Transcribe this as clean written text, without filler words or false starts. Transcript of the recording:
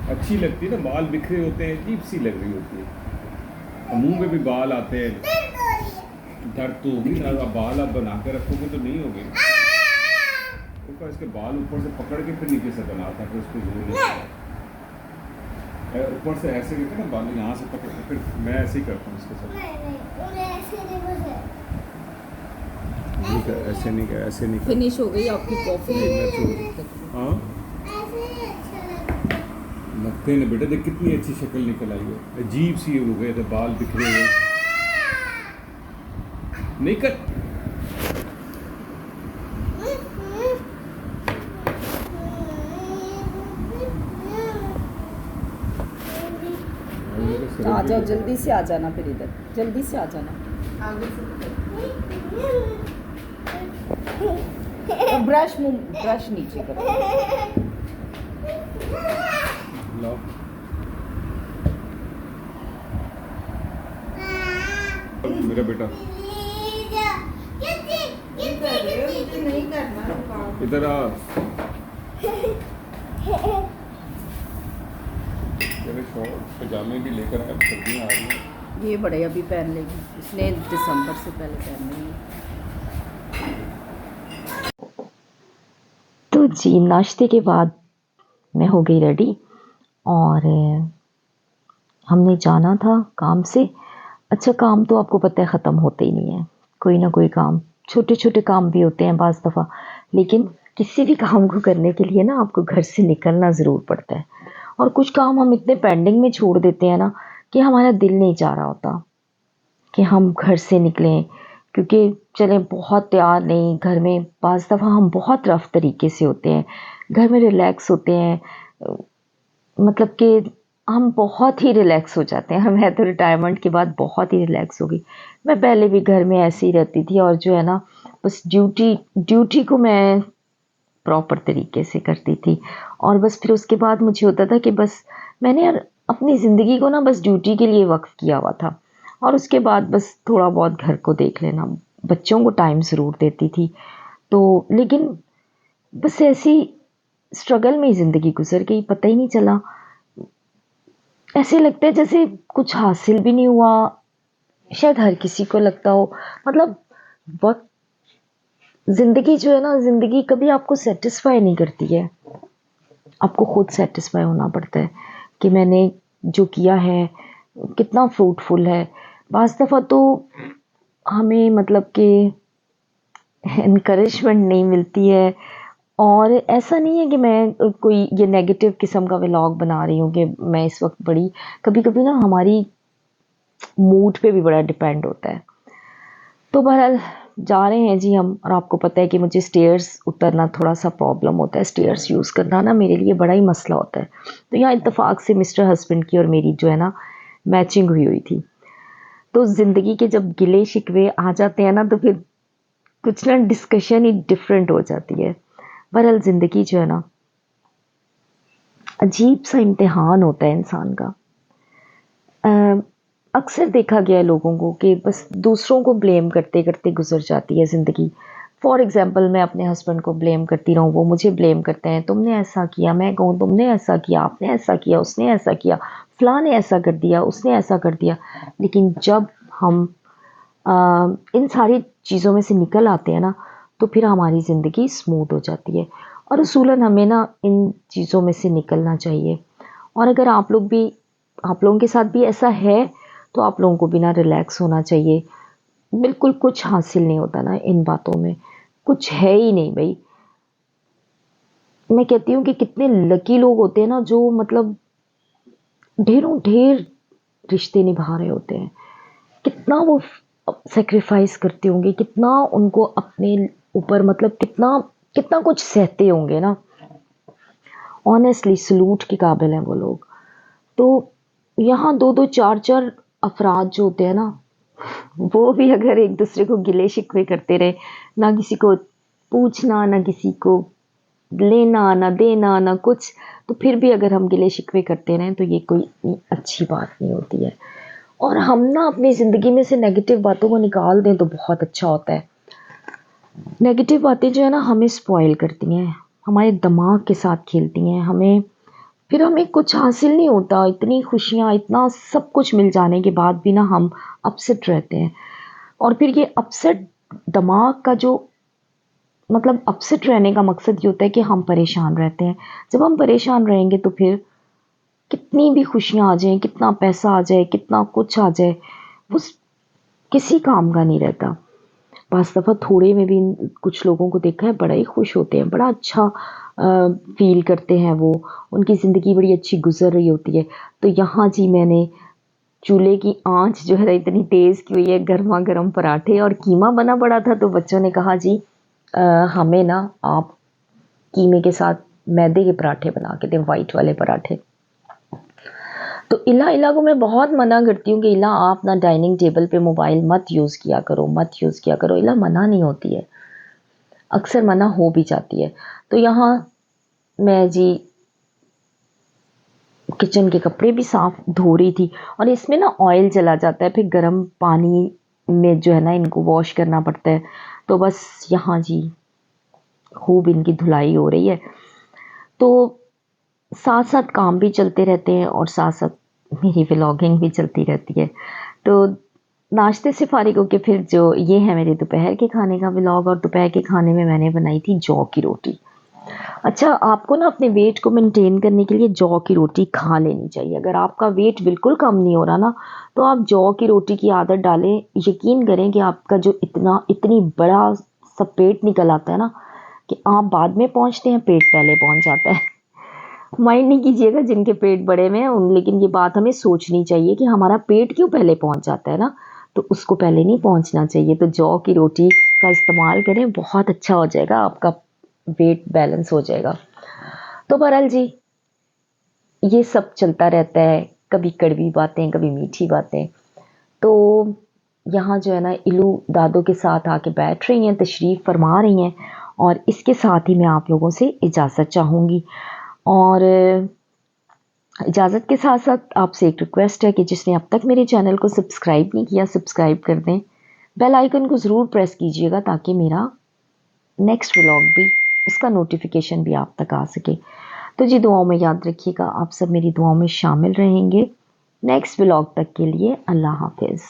अच्छी लगती है ना, बाल बिखरे होते हैं, अजीब सी लग रही होती है। और मुंह में भी बाल आते हैं। दर्द तो होगी ना, आप बाल आप बना के रखोगे तो नहीं होगी। ऊपर इसके बाल ऊपर से पकड़ के फिर नीचे से बनाता, फिर उसको जोड़ नहीं ऊपर से ऐसे करके ना बाल यहाँ से पकड़ के, फिर मैं ऐसे ही करता हूँ इसके साथ। ऐसे नहीं कर, ऐसे नहीं कर। फिनिश हो गई आपकी कॉफी। हाँ लगते हैं ना बेटा, देख कितनी अच्छी शक्ल निकल आई है। अजीब सी हो गए थे बाल बिखरे हुए। नहीं कर। आ जाओ, जल्दी से आ जाना, फिर इधर जल्दी से आ जाना। ब्रश नीचे करो। लाओ। मेरा बेटा नहीं करना इधर आ। मेरे शॉर्ट पजामे भी लेकर आए, सर्दियाँ आ रही हैं। ये बड़े अभी पहन लेगी, इसने दिसंबर से पहले पहननी है। तो जी नाश्ते के बाद मैं हो गई रेडी और हमने जाना था काम से। अच्छा, काम तो आपको पता है ख़त्म होते ही नहीं है, कोई ना कोई काम, छोटे छोटे काम भी होते हैं बाज़ दफ़ा, लेकिन किसी भी काम को करने के लिए ना आपको घर से निकलना ज़रूर पड़ता है। और कुछ काम हम इतने पेंडिंग में छोड़ देते हैं ना कि हमारा दिल नहीं चाह रहा होता कि हम घर से निकलें, क्योंकि चलें बहुत तैयार नहीं, घर में बाज़ दफ़ा हम बहुत रफ़ तरीके से होते हैं, घर में रिलैक्स होते हैं, मतलब कि हम बहुत ही रिलैक्स हो जाते हैं। मैं तो रिटायरमेंट के बाद बहुत ही रिलैक्स हो गई। मैं पहले भी घर में ऐसे ही रहती थी और जो है ना बस ड्यूटी को मैं प्रॉपर तरीके से करती थी। और बस फिर उसके बाद मुझे होता था कि बस मैंने यार अपनी ज़िंदगी को ना बस ड्यूटी के लिए वक्फ किया हुआ था, और उसके बाद बस थोड़ा बहुत घर को देख लेना, बच्चों को टाइम ज़रूर देती थी। तो लेकिन बस ऐसी स्ट्रगल में ही ज़िंदगी गुजर गई, पता ही नहीं चला। ऐसे लगता है जैसे कुछ हासिल भी नहीं हुआ, शायद हर किसी को लगता हो। मतलब वक्त, ज़िंदगी जो है ना, ज़िंदगी कभी आपको सेटिस्फाई नहीं करती है, आपको खुद सेटिस्फाई होना पड़ता है कि मैंने जो किया है कितना फ्रूटफुल है। बाज़ दफ़ा तो हमें मतलब कि इनकरेजमेंट नहीं मिलती है। और ऐसा नहीं है कि मैं कोई ये नेगेटिव किस्म का व्लॉग बना रही हूँ कि मैं इस वक्त बड़ी, कभी कभी ना हमारी मूड पे भी बड़ा डिपेंड होता है। तो बहरहाल जा रहे हैं जी हम, और आपको पता है कि मुझे स्टेयर्स उतरना थोड़ा सा प्रॉब्लम होता है, स्टेयर्स यूज़ करना ना मेरे लिए बड़ा ही मसला होता है। तो यहाँ इत्तेफाक से मिस्टर हस्बैंड की और मेरी जो है ना मैचिंग हुई थी। तो ज़िंदगी के जब गिले शिकवे आ जाते हैं ना तो फिर कुछ ना डिस्कशन ही डिफरेंट हो जाती है। बहरहाल ज़िंदगी जो है ना अजीब सा इम्तिहान होता है इंसान का। अक्सर देखा गया है लोगों को कि बस दूसरों को ब्लेम करते करते गुजर जाती है ज़िंदगी। फॉर एग्ज़ाम्पल मैं अपने हस्बैंड को ब्लेम करती रहूँ, वो मुझे ब्लेम करते हैं, तुमने ऐसा किया, मैं कहूँ तुमने ऐसा किया, आपने ऐसा किया, उसने ऐसा किया, फ़लाँ ने ऐसा कर दिया, उसने ऐसा कर दिया। लेकिन जब हम इन सारी चीज़ों में से निकल आते हैं ना तो फिर हमारी ज़िंदगी स्मूथ हो जाती है। और उसूलन हमें ना इन चीज़ों में से निकलना चाहिए। और अगर आप लोगों के साथ भी ऐसा है तो आप लोगों को भी ना रिलैक्स होना चाहिए। बिल्कुल कुछ हासिल नहीं होता ना इन बातों में, कुछ है ही नहीं भाई। मैं कहती हूँ कि कितने लकी लोग होते हैं ना जो मतलब ढेरों ढेर रिश्ते निभा रहे होते हैं, कितना वो सेक्रीफाइस करते होंगे, कितना उनको अपने ऊपर मतलब कितना कितना कुछ सहते होंगे ना। ऑनेस्टली सलूट के काबिल हैं वो लोग। तो यहाँ दो दो चार चार अफराद जो होते हैं ना, वो भी अगर एक दूसरे को गिले शिकवे करते रहे, ना किसी को पूछना, ना किसी को लेना, ना देना, ना कुछ, तो फिर भी अगर हम गिले शिकवे करते रहें तो ये कोई अच्छी बात नहीं होती है। और हम ना अपनी ज़िंदगी में से नेगेटिव बातों को निकाल दें तो बहुत अच्छा होता है। नेगेटिव बातें जो है ना हमें स्पॉइल करती हैं, हमारे दिमाग के साथ खेलती हैं, हमें फिर हमें कुछ हासिल नहीं होता, इतनी खुशियाँ, इतना सब कुछ मिल जाने के बाद भी ना हम अपसेट रहते हैं। और फिर ये अपसेट दिमाग का जो मतलब अपसेट रहने का मकसद ये होता है कि हम परेशान रहते हैं। जब हम परेशान रहेंगे तो फिर कितनी भी खुशियाँ आ जाएँ, कितना पैसा आ जाए, कितना कुछ आ जाए, वो किसी काम का नहीं रहता। पाँच दफ़ा थोड़े में भी कुछ लोगों को देखा है, बड़ा ही खुश होते हैं, बड़ा अच्छा फ़ील करते हैं वो, उनकी ज़िंदगी बड़ी अच्छी गुज़र रही होती है। तो यहाँ जी मैंने चूल्हे की आँच जो है इतनी तेज़ की हुई है, गरमा-गरम पराठे और कीमा बना पड़ा था, तो बच्चों ने कहा जी हमें ना आप कीमे के साथ मैदे के पराठे बना के दें, वाइट वाले पराठे। तो इला को मैं बहुत मना करती हूँ कि इला आप ना डाइनिंग टेबल पे मोबाइल मत यूज़ किया करो, मत यूज़ किया करो। इला मना नहीं होती है, अक्सर मना हो भी जाती है। तो यहाँ मैं जी किचन के कपड़े भी साफ धो रही थी और इसमें ना ऑयल चला जाता है, फिर गर्म पानी में जो है ना इनको वॉश करना पड़ता है। तो बस यहाँ जी खूब इनकी धुलाई हो रही है। तो साथ साथ काम भी चलते रहते हैं और साथ साथ मेरी व्लॉगिंग भी चलती रहती है। तो नाश्ते से फारिग होके फिर जो ये है मेरे दोपहर के खाने का व्लॉग, और दोपहर के खाने में मैंने बनाई थी जौ की रोटी। अच्छा, आपको ना अपने वेट को मेंटेन करने के लिए जौ की रोटी खा लेनी चाहिए। अगर आपका वेट बिल्कुल कम नहीं हो रहा ना, तो आप जौ की रोटी की आदत डालें। यकीन करें कि आपका जो इतनी बड़ा सा पेट निकल आता है ना, कि आप बाद में पहुंचते हैं, पेट पहले पहुंच जाता है। माइंड नहीं कीजिएगा जिनके पेट बड़े में हैं उन, लेकिन ये बात हमें सोचनी चाहिए कि हमारा पेट क्यों पहले पहुंच जाता है ना, तो उसको पहले नहीं पहुंचना चाहिए। तो जौ की रोटी का इस्तेमाल करें, बहुत अच्छा हो जाएगा, आपका वेट बैलेंस हो जाएगा। तो बहरहाल जी ये सब चलता रहता है, कभी कड़वी बातें, कभी मीठी बातें। तो यहाँ जो है ना इलू दादो के साथ आके बैठ रही हैं, तशरीफ़ फरमा रही हैं, और इसके साथ ही मैं आप लोगों से इजाज़त चाहूँगी। और इजाज़त के साथ साथ आपसे एक रिक्वेस्ट है कि जिसने अब तक मेरे चैनल को सब्सक्राइब नहीं किया, सब्सक्राइब कर दें। बेल आइकन को ज़रूर प्रेस कीजिएगा ताकि मेरा नेक्स्ट व्लॉग भी, उसका नोटिफिकेशन भी आप तक आ सके। तो जी दुआओं में याद रखिएगा, आप सब मेरी दुआओं में शामिल रहेंगे। नेक्स्ट व्लॉग तक के लिए अल्लाह हाफिज़।